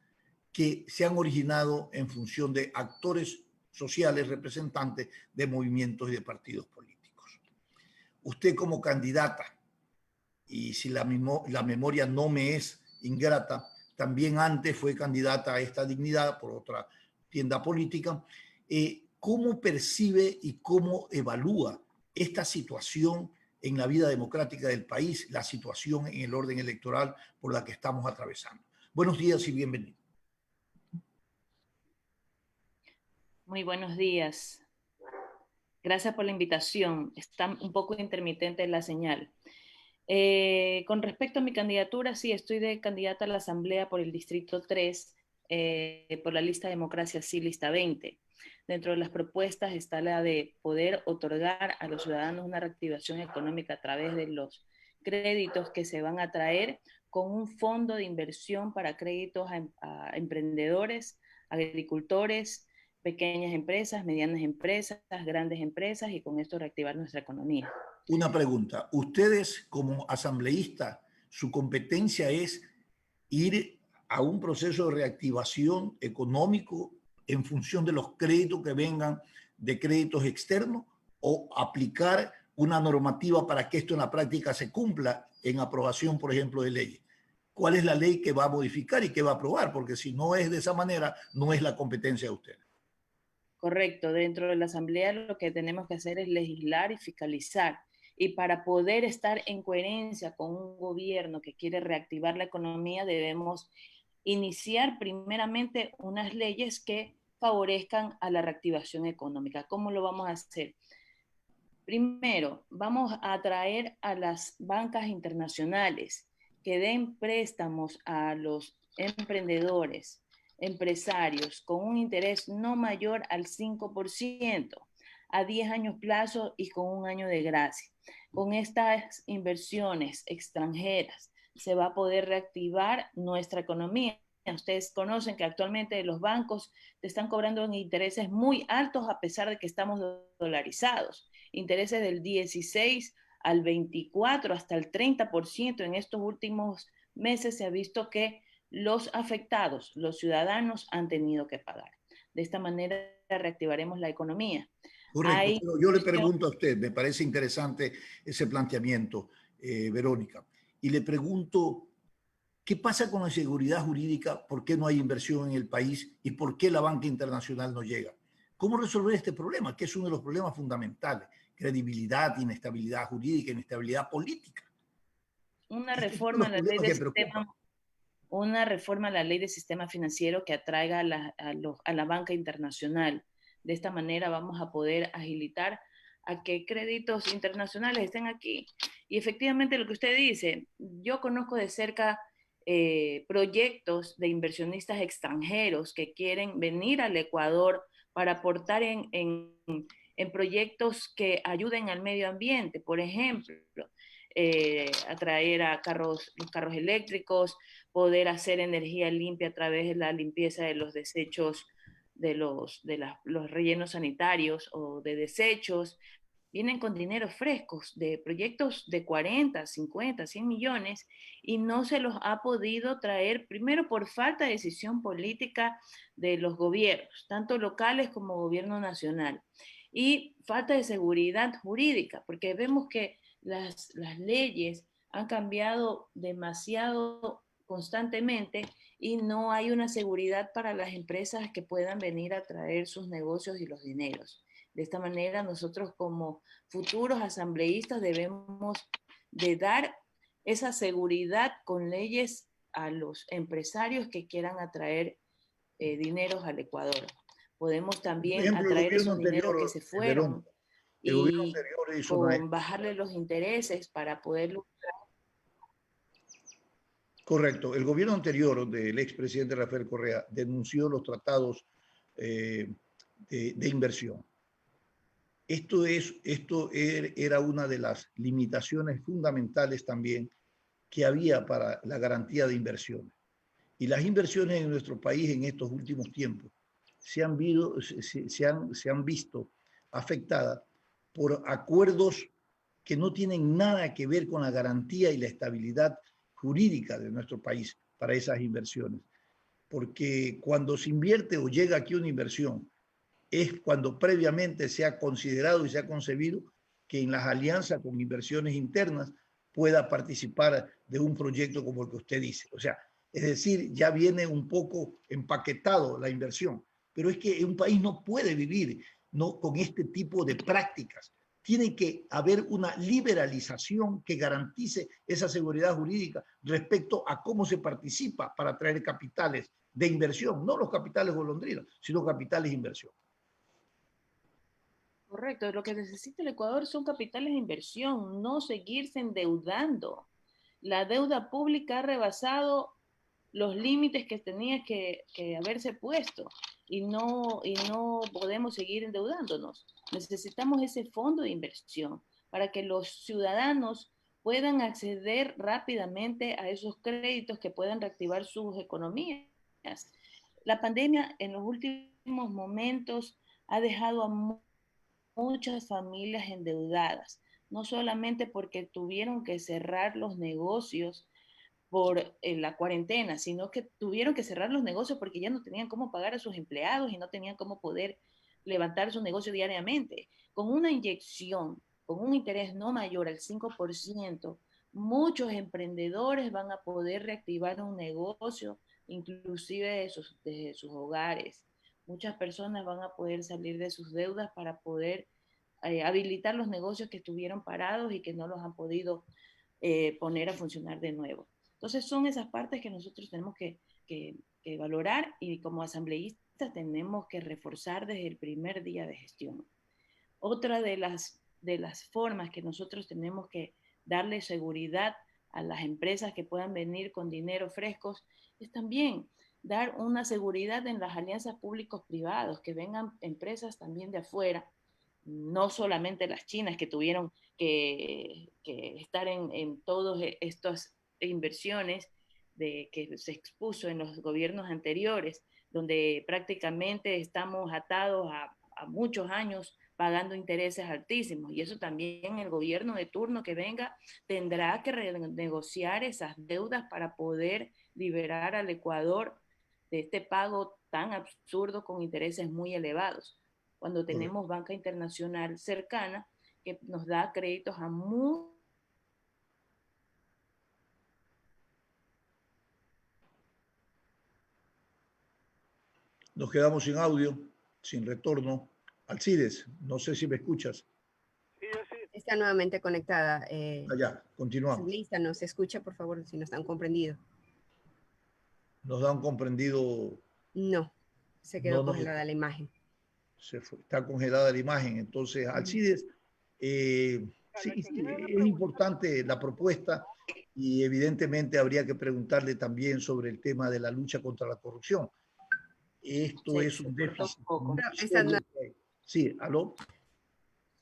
que se han originado en función de actores sociales representantes de movimientos y de partidos políticos. Usted como candidata, y si la memoria no me es ingrata, también antes fue candidata a esta dignidad por otra tienda política. ¿Cómo percibe y cómo evalúa esta situación en la vida democrática del país, la situación en el orden electoral por la que estamos atravesando? Buenos días y bienvenido. Muy buenos días. Gracias por la invitación. Está un poco intermitente la señal. Con respecto a mi candidatura, sí, estoy de candidata a la Asamblea por el Distrito 3, por la lista Democracia Sí, lista 20. Dentro de las propuestas está la de poder otorgar a los ciudadanos una reactivación económica a través de los créditos que se van a traer con un fondo de inversión para créditos a emprendedores, agricultores, pequeñas empresas, medianas empresas, grandes empresas, y con esto reactivar nuestra economía. Una pregunta. Ustedes como asambleístas, su competencia es ir a un proceso de reactivación económico en función de los créditos que vengan de créditos externos, o aplicar una normativa para que esto en la práctica se cumpla en aprobación, por ejemplo, de leyes. ¿Cuál es la ley que va a modificar y que va a aprobar? Porque si no es de esa manera, no es la competencia de ustedes. Correcto, dentro de la Asamblea lo que tenemos que hacer es legislar y fiscalizar. Y para poder estar en coherencia con un gobierno que quiere reactivar la economía, debemos iniciar primeramente unas leyes que favorezcan a la reactivación económica. ¿Cómo lo vamos a hacer? Primero, vamos a atraer a las bancas internacionales que den préstamos a los emprendedores, empresarios, con un interés no mayor al 5%, a 10 años plazo y con un año de gracia. Con estas inversiones extranjeras se va a poder reactivar nuestra economía. Ustedes conocen que actualmente los bancos te están cobrando intereses muy altos a pesar de que estamos dolarizados. Intereses del 16 al 24, hasta el 30%. En estos últimos meses se ha visto que los afectados, los ciudadanos, han tenido que pagar. De esta manera reactivaremos la economía. Correcto. Yo le pregunto a usted, me parece interesante ese planteamiento, Verónica, y le pregunto, ¿qué pasa con la seguridad jurídica? ¿Por qué no hay inversión en el país? ¿Y por qué la banca internacional no llega? ¿Cómo resolver este problema? Que es uno de los problemas fundamentales. Credibilidad, inestabilidad jurídica, inestabilidad política. Una reforma a la ley de sistema, una reforma a la ley de sistema financiero que atraiga a la banca internacional. De esta manera vamos a poder agilitar a que créditos internacionales estén aquí. Y efectivamente lo que usted dice, yo conozco de cerca proyectos de inversionistas extranjeros que quieren venir al Ecuador para aportar en proyectos que ayuden al medio ambiente. Por ejemplo, atraer a los carros eléctricos, poder hacer energía limpia a través de la limpieza de los desechos, de los rellenos sanitarios o de desechos. Vienen con dinero frescos de proyectos de 40, 50, 100 millones y no se los ha podido traer, primero por falta de decisión política de los gobiernos, tanto locales como gobierno nacional, y falta de seguridad jurídica, porque vemos que las leyes han cambiado demasiado constantemente y no hay una seguridad para las empresas que puedan venir a traer sus negocios y los dineros. De esta manera, nosotros como futuros asambleístas debemos de dar esa seguridad con leyes a los empresarios que quieran atraer dineros al Ecuador. Podemos también atraer esos dineros que se fueron y con bajarle los intereses para poder lograr. Correcto. El gobierno anterior del expresidente Rafael Correa denunció los tratados de inversión. Esto era una de las limitaciones fundamentales también que había para la garantía de inversiones. Y las inversiones en nuestro país en estos últimos tiempos se han visto afectadas por acuerdos que no tienen nada que ver con la garantía y la estabilidad jurídica de nuestro país para esas inversiones. Porque cuando se invierte o llega aquí una inversión, es cuando previamente se ha considerado y se ha concebido que en las alianzas con inversiones internas pueda participar de un proyecto como el que usted dice. O sea, es decir, ya viene un poco empaquetado la inversión. Pero es que un país no puede vivir con este tipo de prácticas. Tiene que haber una liberalización que garantice esa seguridad jurídica respecto a cómo se participa para atraer capitales de inversión, no los capitales golondrinos, sino capitales de inversión. Correcto, lo que necesita el Ecuador son capitales de inversión, no seguirse endeudando. La deuda pública ha rebasado los límites que tenía que haberse puesto y no podemos seguir endeudándonos. Necesitamos ese fondo de inversión para que los ciudadanos puedan acceder rápidamente a esos créditos que puedan reactivar sus economías. La pandemia en los últimos momentos ha dejado a muchas familias endeudadas, no solamente porque tuvieron que cerrar los negocios por la cuarentena, sino que tuvieron que cerrar los negocios porque ya no tenían cómo pagar a sus empleados y no tenían cómo poder levantar su negocio diariamente. Con una inyección, con un interés no mayor al 5%, muchos emprendedores van a poder reactivar un negocio, inclusive desde sus hogares. muchas personas van a poder salir de sus deudas para poder habilitar los negocios que estuvieron parados y que no los han podido poner a funcionar de nuevo. Entonces son esas partes que nosotros tenemos que valorar y como asambleístas tenemos que reforzar desde el primer día de gestión. Otra de las formas que nosotros tenemos que darle seguridad a las empresas que puedan venir con dinero frescos es también dar una seguridad en las alianzas públicos-privados, que vengan empresas también de afuera, no solamente las chinas que tuvieron que estar en todas estas inversiones que se expuso en los gobiernos anteriores, donde prácticamente estamos atados a muchos años pagando intereses altísimos. Y eso también el gobierno de turno que venga tendrá que renegociar esas deudas para poder liberar al Ecuador de este pago tan absurdo con intereses muy elevados. Cuando tenemos banca internacional cercana que nos da créditos a muy... Nos quedamos sin audio, sin retorno. Alcides, no sé si me escuchas. Sí, yo sí. Está nuevamente conectada. Allá, continuamos. Asambleísta, ¿nos escucha, por favor, si nos han comprendido? ¿Nos dan comprendido? No, se quedó congelada la imagen. Está congelada la imagen. Entonces, Alcides, sí, es importante la propuesta y evidentemente habría que preguntarle también sobre el tema de la lucha contra la corrupción. Esto es un déficit. Sí, ¿aló?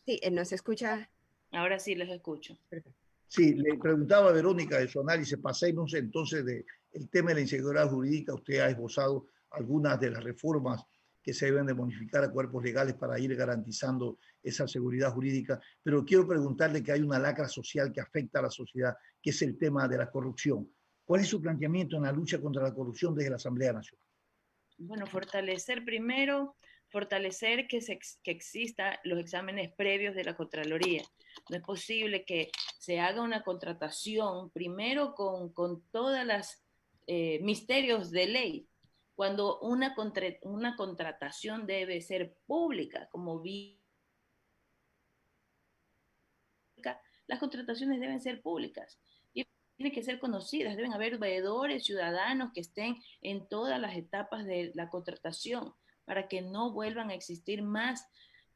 Sí, ¿nos escucha? Ahora sí les escucho. Perfecto. Sí, le preguntaba a Verónica de su análisis, pasemos entonces del tema de la inseguridad jurídica. Usted ha esbozado algunas de las reformas que se deben de modificar a cuerpos legales para ir garantizando esa seguridad jurídica, pero quiero preguntarle que hay una lacra social que afecta a la sociedad, que es el tema de la corrupción. ¿Cuál es su planteamiento en la lucha contra la corrupción desde la Asamblea Nacional? Bueno, fortalecer que existan los exámenes previos de la Contraloría. No es posible que se haga una contratación primero con todas las misterios de ley, cuando una contratación debe ser pública, como las contrataciones deben ser públicas y tienen que ser conocidas, deben haber veedores, ciudadanos que estén en todas las etapas de la contratación para que no vuelvan a existir más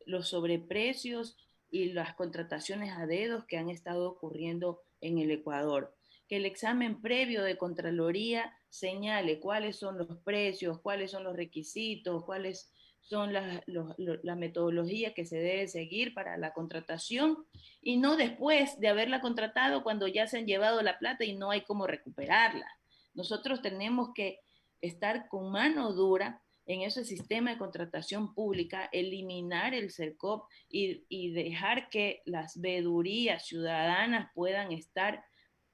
los sobreprecios y las contrataciones a dedos que han estado ocurriendo en el Ecuador. Que el examen previo de Contraloría señale cuáles son los precios, cuáles son los requisitos, cuáles son la metodología que se debe seguir para la contratación y no después de haberla contratado cuando ya se han llevado la plata y no hay cómo recuperarla. Nosotros tenemos que estar con mano dura en ese sistema de contratación pública, eliminar el CERCOP y dejar que las veedurías ciudadanas puedan estar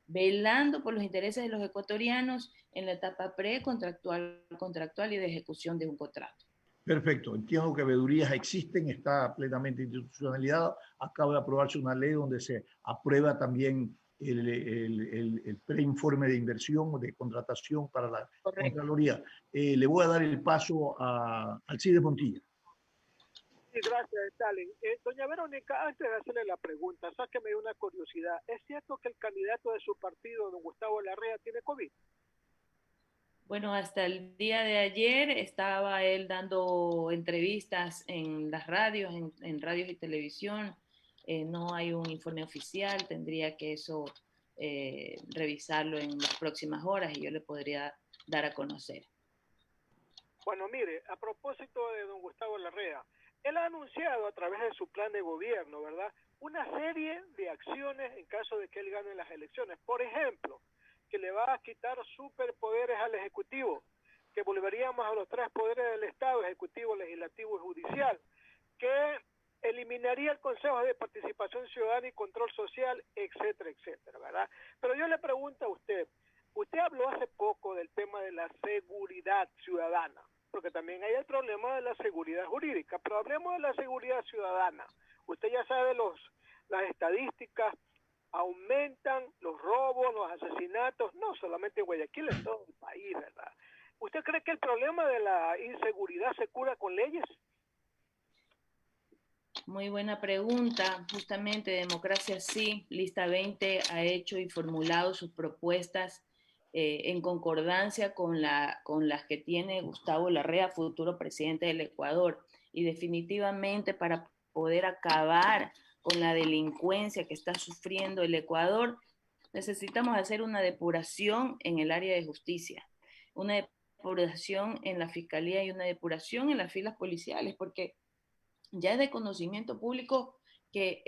velando por los intereses de los ecuatorianos en la etapa precontractual, contractual y de ejecución de un contrato. Perfecto, entiendo que veedurías existen, está plenamente institucionalizada. Acaba de aprobarse una ley donde se aprueba también el preinforme de inversión o de contratación para la Contraloría. Le voy a dar el paso a Alcides Montilla. Sí, gracias, Stalin. Doña Verónica, antes de hacerle la pregunta, sáqueme una curiosidad. ¿Es cierto que el candidato de su partido, don Gustavo Larrea, tiene COVID? Bueno, hasta el día de ayer estaba él dando entrevistas en las radios, en radios y televisión. No hay un informe oficial, tendría que eso revisarlo en las próximas horas y yo le podría dar a conocer. Bueno, mire, a propósito de don Gustavo Larrea, él ha anunciado a través de su plan de gobierno, ¿verdad?, una serie de acciones en caso de que él gane las elecciones. Por ejemplo, que le va a quitar superpoderes al Ejecutivo, que volveríamos a los 3 poderes del Estado, Ejecutivo, Legislativo y Judicial, que eliminaría el Consejo de Participación Ciudadana y Control Social, etcétera, etcétera, ¿verdad? Pero yo le pregunto a usted habló hace poco del tema de la seguridad ciudadana, porque también hay el problema de la seguridad jurídica, pero hablemos de la seguridad ciudadana. Usted ya sabe las estadísticas, aumentan los robos, los asesinatos, no solamente en Guayaquil, en todo el país, ¿verdad? ¿Usted cree que el problema de la inseguridad se cura con leyes? Muy buena pregunta. Justamente Democracia Sí, Lista 20 ha hecho y formulado sus propuestas en concordancia con las que tiene Gustavo Larrea, futuro presidente del Ecuador. Y definitivamente para poder acabar con la delincuencia que está sufriendo el Ecuador, necesitamos hacer una depuración en el área de justicia, una depuración en la fiscalía y una depuración en las filas policiales, porque ya es de conocimiento público que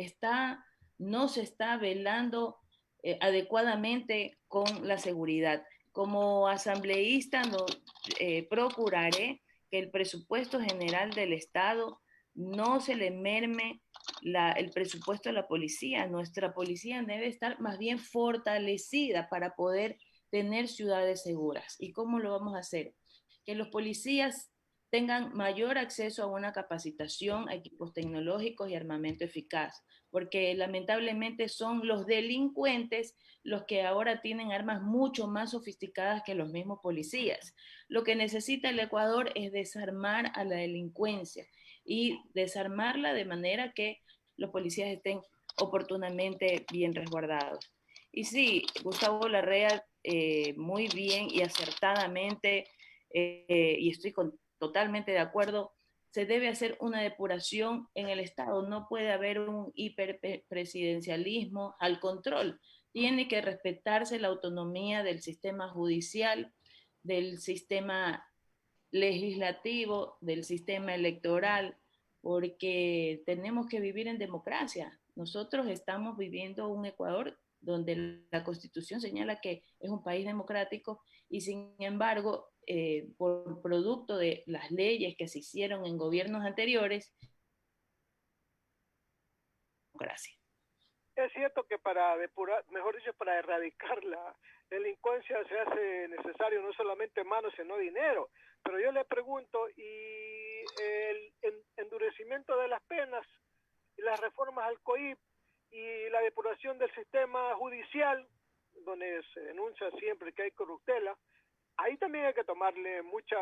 no se está velando adecuadamente con la seguridad. Como asambleísta procuraré que el presupuesto general del Estado no se le merme el presupuesto de la policía. Nuestra policía debe estar más bien fortalecida para poder tener ciudades seguras. ¿Y cómo lo vamos a hacer? Que los policías tengan mayor acceso a una capacitación, a equipos tecnológicos y armamento eficaz, porque lamentablemente son los delincuentes los que ahora tienen armas mucho más sofisticadas que los mismos policías. Lo que necesita el Ecuador es desarmar a la delincuencia y desarmarla de manera que los policías estén oportunamente bien resguardados. Y sí, Gustavo Larrea muy bien y acertadamente, y estoy totalmente de acuerdo, se debe hacer una depuración en el Estado. No puede haber un hiperpresidencialismo al control. Tiene que respetarse la autonomía del sistema judicial, del sistema legislativo, del sistema electoral, porque tenemos que vivir en democracia. Nosotros estamos viviendo un Ecuador donde la Constitución señala que es un país democrático y sin embargo, por producto de las leyes que se hicieron en gobiernos anteriores, democracia. Es cierto que para depurar, mejor dicho, para erradicar la delincuencia se hace necesario no solamente manos, sino dinero. Pero yo le pregunto, ¿y el endurecimiento de las penas y las reformas al COIP y la depuración del sistema judicial, donde se denuncia siempre que hay corruptela? Ahí también hay que tomarle mucha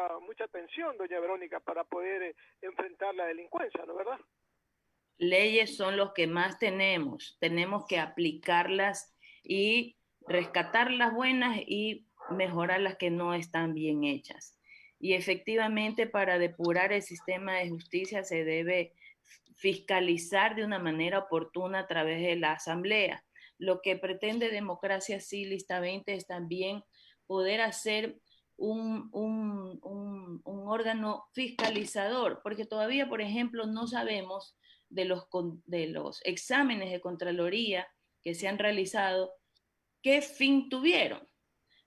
atención, doña Verónica, para poder enfrentar la delincuencia, ¿no es verdad? Leyes son los que más tenemos que aplicarlas y rescatar las buenas y mejorar las que no están bien hechas. Y efectivamente para depurar el sistema de justicia se debe fiscalizar de una manera oportuna a través de la Asamblea. Lo que pretende Democracia Sí, Lista 20 es también poder hacer un órgano fiscalizador, porque todavía, por ejemplo, no sabemos de los exámenes de Contraloría que se han realizado, qué fin tuvieron.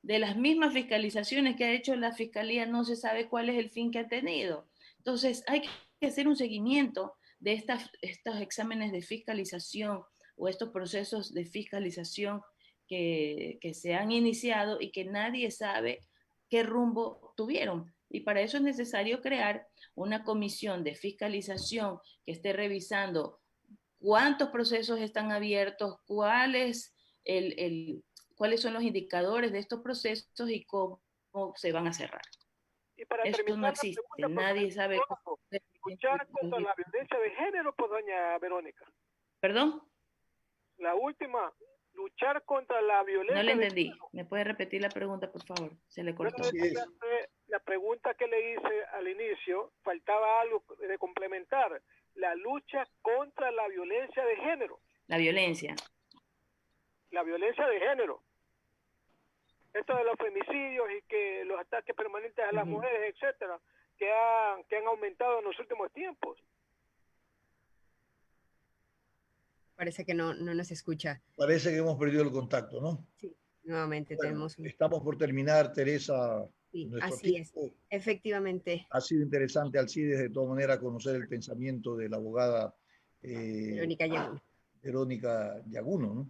De las mismas fiscalizaciones que ha hecho la Fiscalía no se sabe cuál es el fin que ha tenido. Entonces hay que hacer un seguimiento de estos exámenes de fiscalización o estos procesos de fiscalización que se han iniciado y que nadie sabe qué rumbo tuvieron. Y para eso es necesario crear una comisión de fiscalización que esté revisando cuántos procesos están abiertos, cuáles son los indicadores de estos procesos y cómo se van a cerrar. Y para esto no existe, nadie sabe. Luchar contra la violencia de género, pues, doña Verónica. ¿Perdón? La última, luchar contra la violencia. No le entendí. ¿Me puede repetir la pregunta, por favor? Se le cortó. La pregunta que le hice al inicio, faltaba algo de complementar. La lucha contra la violencia de género. La violencia. La violencia de género. Esto de los femicidios y que los ataques permanentes a las mujeres, etcétera, que han aumentado en los últimos tiempos. Parece que no nos escucha. Parece que hemos perdido el contacto, ¿no? Sí, nuevamente tenemos... Estamos por terminar, Teresa. Sí, así es. Efectivamente. Ha sido interesante, Alcides, de todas maneras, conocer el pensamiento de la abogada Verónica Yaguno, ¿no?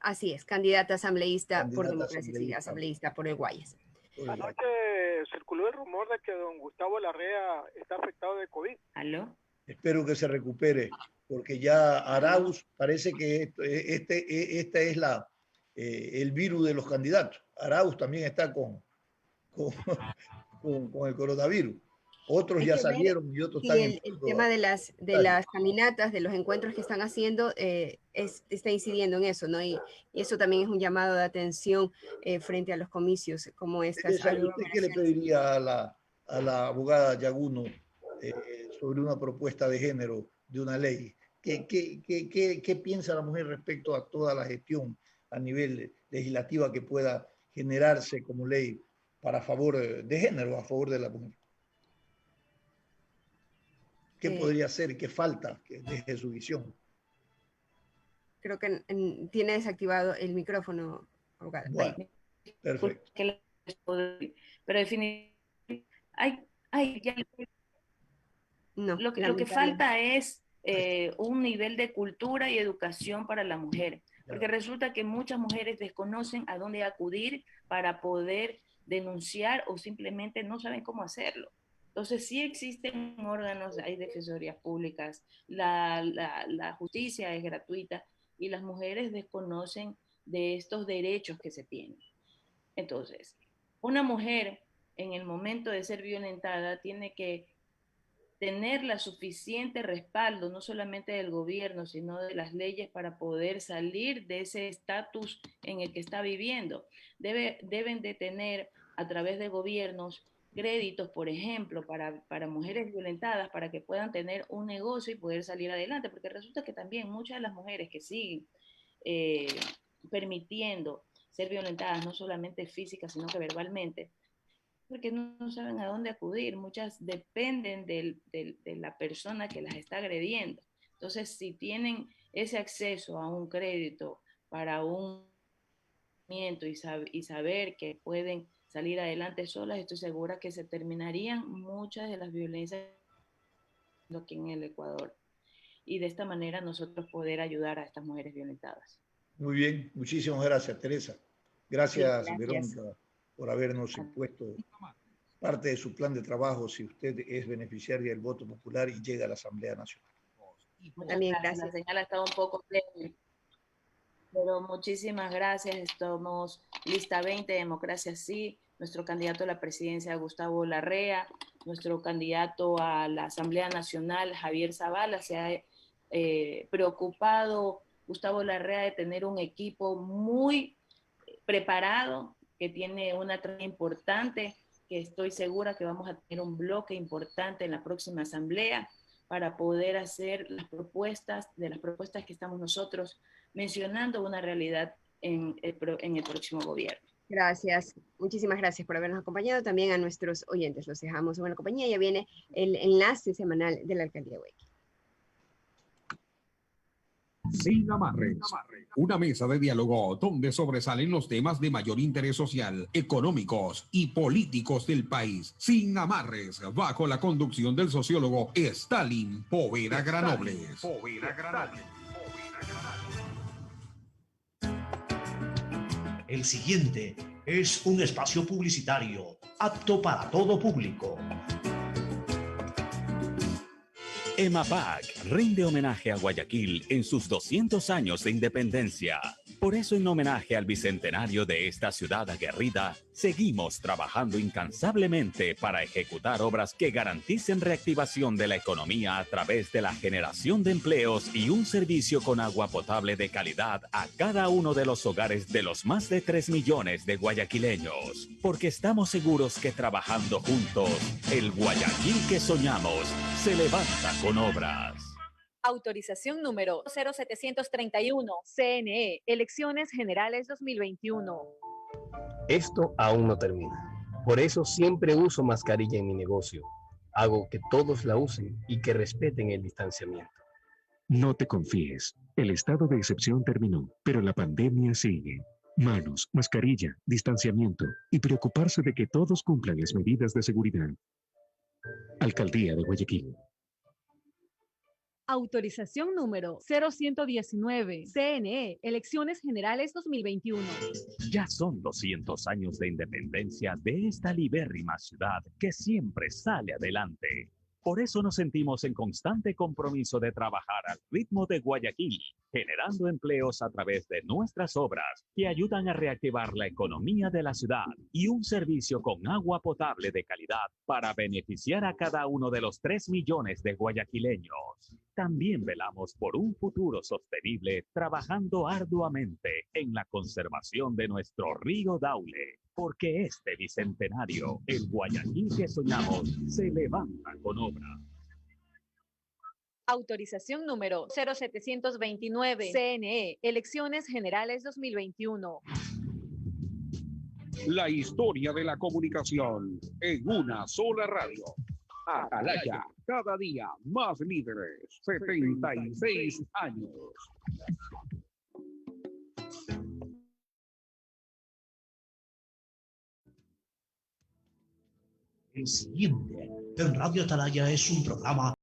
Así es, candidata asambleísta por Democracia Sí, asambleísta por el Guayas. Anoche circuló el rumor de que don Gustavo Larrea está afectado de COVID. ¿Aló? Espero que se recupere, porque ya Arauz parece que este es el virus de los candidatos. Arauz también está con con el coronavirus. Otros ya salieron y otros están en el tema de las caminatas, de los encuentros que están haciendo, está incidiendo en eso, ¿no? Y eso también es un llamado de atención frente a los comicios como estas. ¿Usted qué le pediría a la abogada Yaguno sobre una propuesta de género de una ley? ¿Qué piensa la mujer respecto a toda la gestión a nivel legislativa que pueda generarse como ley para favor de género, a favor de la mujer? ¿Qué podría ser? ¿Qué falta desde su visión? Creo que tiene desactivado el micrófono, abogada. Bueno, perfecto. Pero definitivamente lo que falta es un nivel de cultura y educación para la mujer, porque resulta que muchas mujeres desconocen a dónde acudir para poder denunciar o simplemente no saben cómo hacerlo. Entonces sí existen órganos, hay defensorías públicas, la justicia es gratuita y las mujeres desconocen de estos derechos que se tienen. Entonces, una mujer en el momento de ser violentada tiene que tener la suficiente respaldo, no solamente del gobierno, sino de las leyes para poder salir de ese estatus en el que está viviendo. Deben de tener a través de gobiernos créditos, por ejemplo, para mujeres violentadas, para que puedan tener un negocio y poder salir adelante, porque resulta que también muchas de las mujeres que siguen permitiendo ser violentadas, no solamente físicas, sino que verbalmente, porque no saben a dónde acudir. Muchas dependen de la persona que las está agrediendo. Entonces, si tienen ese acceso a un crédito para un y saber que pueden salir adelante solas, estoy segura que se terminarían muchas de las violencias aquí en el Ecuador. Y de esta manera nosotros poder ayudar a estas mujeres violentadas. Muy bien, muchísimas gracias, Teresa. Gracias, Verónica, por habernos impuesto parte de su plan de trabajo si usted es beneficiaria del voto popular y llega a la Asamblea Nacional. También gracias. La señal ha estado un poco débil, pero muchísimas gracias. Estamos lista 20, Democracia Sí. Nuestro candidato a la presidencia, Gustavo Larrea. Nuestro candidato a la Asamblea Nacional, Javier Zavala. Se ha preocupado Gustavo Larrea de tener un equipo muy preparado, que tiene una trayectoria importante, que estoy segura que vamos a tener un bloque importante en la próxima asamblea para poder hacer las propuestas que estamos nosotros mencionando una realidad en el próximo gobierno. Gracias, muchísimas gracias por habernos acompañado. También a nuestros oyentes los dejamos en buena compañía. Ya viene el enlace semanal de la Alcaldía de Guayaquil. Sin amarres, una mesa de diálogo donde sobresalen los temas de mayor interés social, económicos y políticos del país. Sin amarres, bajo la conducción del sociólogo Stalin Poveda Granobles. El siguiente es un espacio publicitario apto para todo público. EMAPAC rinde homenaje a Guayaquil en sus 200 años de independencia. Por eso, en homenaje al bicentenario de esta ciudad aguerrida, seguimos trabajando incansablemente para ejecutar obras que garanticen reactivación de la economía a través de la generación de empleos y un servicio con agua potable de calidad a cada uno de los hogares de los más de 3 millones de guayaquileños. Porque estamos seguros que trabajando juntos, el Guayaquil que soñamos se levanta con obras. Autorización número 0731, CNE, Elecciones Generales 2021. Esto aún no termina. Por eso siempre uso mascarilla en mi negocio. Hago que todos la usen y que respeten el distanciamiento. No te confíes. El estado de excepción terminó, pero la pandemia sigue. Manos, mascarilla, distanciamiento y preocuparse de que todos cumplan las medidas de seguridad. Alcaldía de Guayaquil. Autorización número 0119, CNE, Elecciones Generales 2021. Ya son 200 años de independencia de esta libérrima ciudad que siempre sale adelante. Por eso nos sentimos en constante compromiso de trabajar al ritmo de Guayaquil, generando empleos a través de nuestras obras que ayudan a reactivar la economía de la ciudad y un servicio con agua potable de calidad para beneficiar a cada uno de los 3 millones de guayaquileños. También velamos por un futuro sostenible, trabajando arduamente en la conservación de nuestro río Daule, porque este bicentenario, el Guayaquil que soñamos, se levanta con obra. Autorización número 0729, CNE, Elecciones Generales 2021. La historia de la comunicación en una sola radio. Atalaya, cada día más líderes, 76 años. El siguiente en Radio Atalaya es un programa